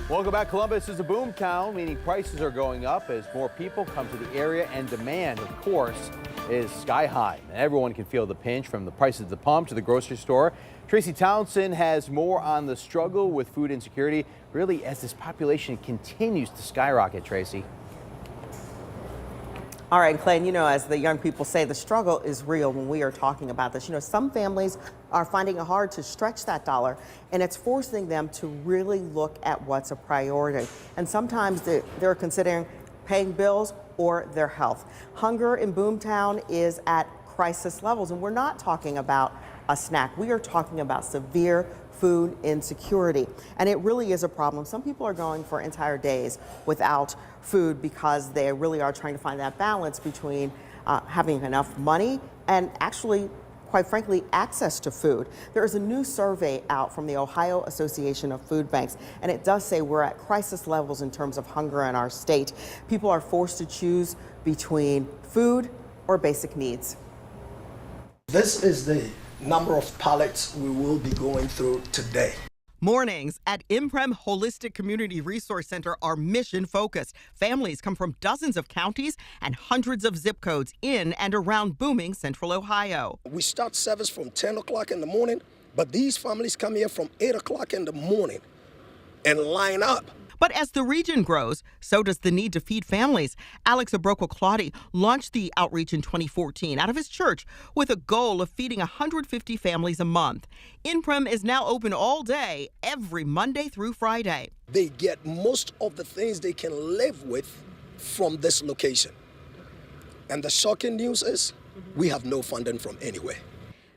Welcome back. Columbus is a boom town, meaning prices are going up as more people come to the area, and demand, of course, is sky high. And everyone can feel the pinch, from the prices at the pump to the grocery store. Tracy Townsend has more on the struggle with food insecurity, really, as this population continues to skyrocket. Tracy. All right, Clay, and as the young people say, the struggle is real when we are talking about this. Some families are finding it hard to stretch that dollar, and it's forcing them to really look at what's a priority. And sometimes they're considering paying bills or their health. Hunger in Boomtown is at crisis levels, and we're not talking about a snack. We are talking about severe food insecurity, and it really is a problem. Some people are going for entire days without food because they really are trying to find that balance between having enough money and actually, quite frankly, access to food. There is a new survey out from the Ohio Association of Food Banks, and it does say we're at crisis levels in terms of hunger in our state. People are forced to choose between food or basic needs. This is the number of pallets we will be going through today. Mornings at Imprem Holistic Community Resource Center are mission focused. Families come from dozens of counties and hundreds of zip codes in and around booming Central Ohio. We start service from 10 o'clock in the morning, but these families come here from 8 o'clock in the morning and line up. But as the region grows, so does the need to feed families. Alex Abroko-Claudy launched the outreach in 2014 out of his church with a goal of feeding 150 families a month. Imprem is now open all day, every Monday through Friday. They get most of the things they can live with from this location. And the shocking news is we have no funding from anywhere.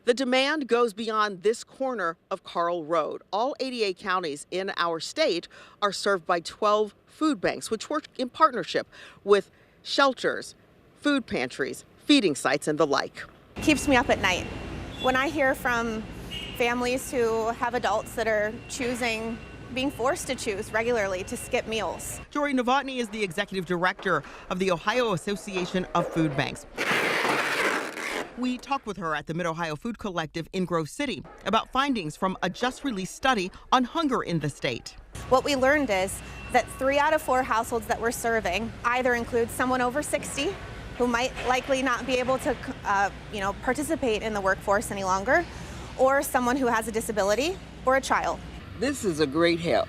The demand goes beyond this corner of Carl Road. All 88 counties in our state are served by 12 food banks, which work in partnership with shelters, food pantries, feeding sites, and the like. Keeps me up at night when I hear from families who have adults that are being forced to choose regularly to skip meals. Jory Novotny is the executive director of the Ohio Association of Food Banks. We talked with her at the Mid-Ohio Food Collective in Grove City about findings from a just-released study on hunger in the state. What we learned is that 3 out of 4 households that we're serving either include someone over 60 who might likely not be able to participate in the workforce any longer, or someone who has a disability or a child. This is a great help.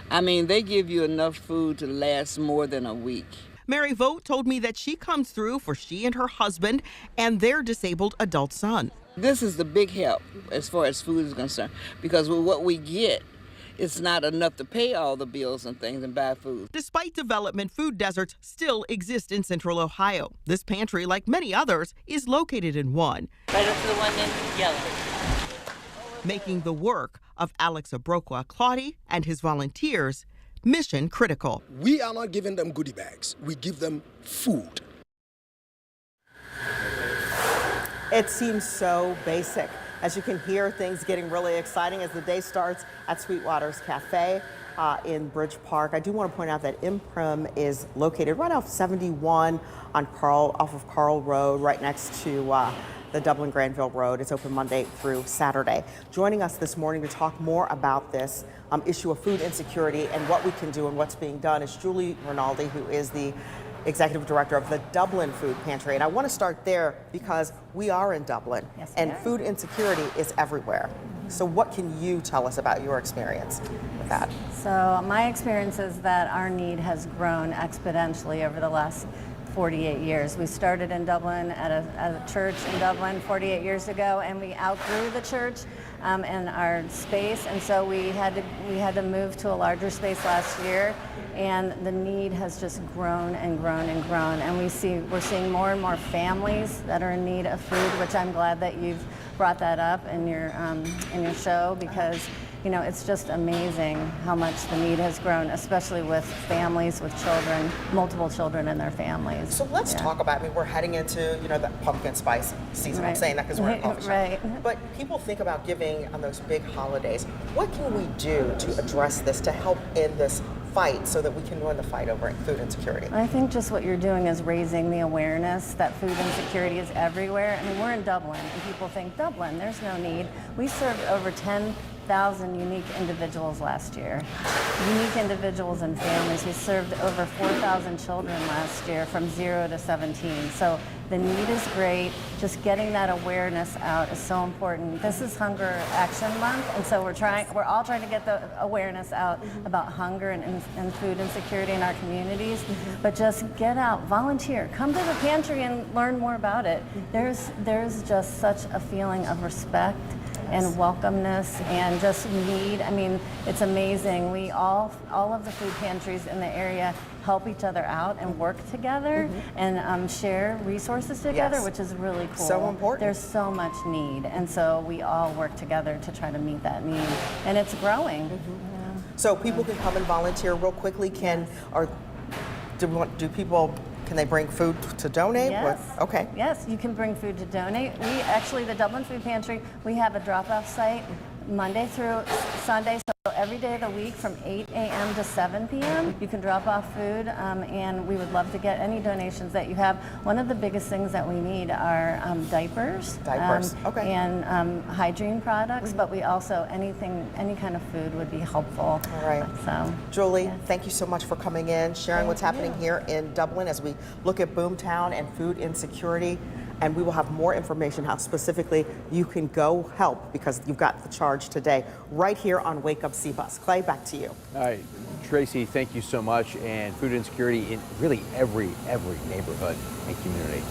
I mean, they give you enough food to last more than a week. Mary Vogt told me that she comes through for she and her husband and their disabled adult son. This is the big help as far as food is concerned, because with what we get, it's not enough to pay all the bills and things and buy food. Despite development, food deserts still exist in Central Ohio. This pantry, like many others, is located in one. Right up to the one in yellow. Making the work of Alex Abroko-Claudy and his volunteers mission critical. We are not giving them goodie bags. We give them food. It seems so basic. As you can hear, things getting really exciting as the day starts at Sweetwater's Cafe in Bridge Park. I do want to point out that Imprem is located right off 71 off of Carl Road, right next to the Dublin-Granville Road. It's open Monday through Saturday. Joining us this morning to talk more about this issue of food insecurity and what we can do and what's being done is Julie Rinaldi, who is the executive director of the Dublin Food Pantry. And I want to start there because we are in Dublin, yes, and food insecurity is everywhere. So what can you tell us about your experience with that? So my experience is that our need has grown exponentially over the last 48 years. We started in Dublin at a church in Dublin 48 years ago, and we outgrew the church and our space, and so we had to move to a larger space last year, and the need has just grown and grown and grown, and we're seeing more and more families that are in need of food, which I'm glad that you've brought that up in your show, because it's just amazing how much the need has grown, especially with families with children, multiple children in their families. So let's talk about, we're heading into, the pumpkin spice season. Right. I'm saying that because we're in a coffee shop. Right. But people think about giving on those big holidays. What can we do to address this, to help in this fight so that we can win the fight over food insecurity? I think just what you're doing is raising the awareness that food insecurity is everywhere. I mean, we're in Dublin, and people think, Dublin, there's no need. We served over 10 1,000 unique individuals last year. Unique individuals and families. We served over 4,000 children last year from 0 to 17. So the need is great. Just getting that awareness out is so important. This is Hunger Action Month, and so we're all trying to get the awareness out about hunger and food insecurity in our communities. But just get out, volunteer, come to the pantry and learn more about it. There's just such a feeling of respect and welcomeness and just need. I mean, it's amazing. We all of the food pantries in the area help each other out and work together and share resources together, which is really cool. So important. There's so much need, and so we all work together to try to meet that need, and it's growing. So people can come and volunteer real quickly. Can they bring food to donate? Yes. Okay. Yes, you can bring food to donate. We actually, the Dublin Food Pantry, we have a drop-off site Monday through Sunday, so every day of the week from 8 a.m. to 7 p.m. you can drop off food, and we would love to get any donations that you have. One of the biggest things that we need are diapers. Okay. And hygiene products, but we also, any kind of food would be helpful. All right. So, Julie, thank you so much for coming in, sharing what's happening here in Dublin as we look at Boomtown and food insecurity. And we will have more information how specifically you can go help, because you've got the charge today right here on Wake Up CBUS. Clay, back to you. All right, Tracy, thank you so much. And food insecurity in really every neighborhood and community.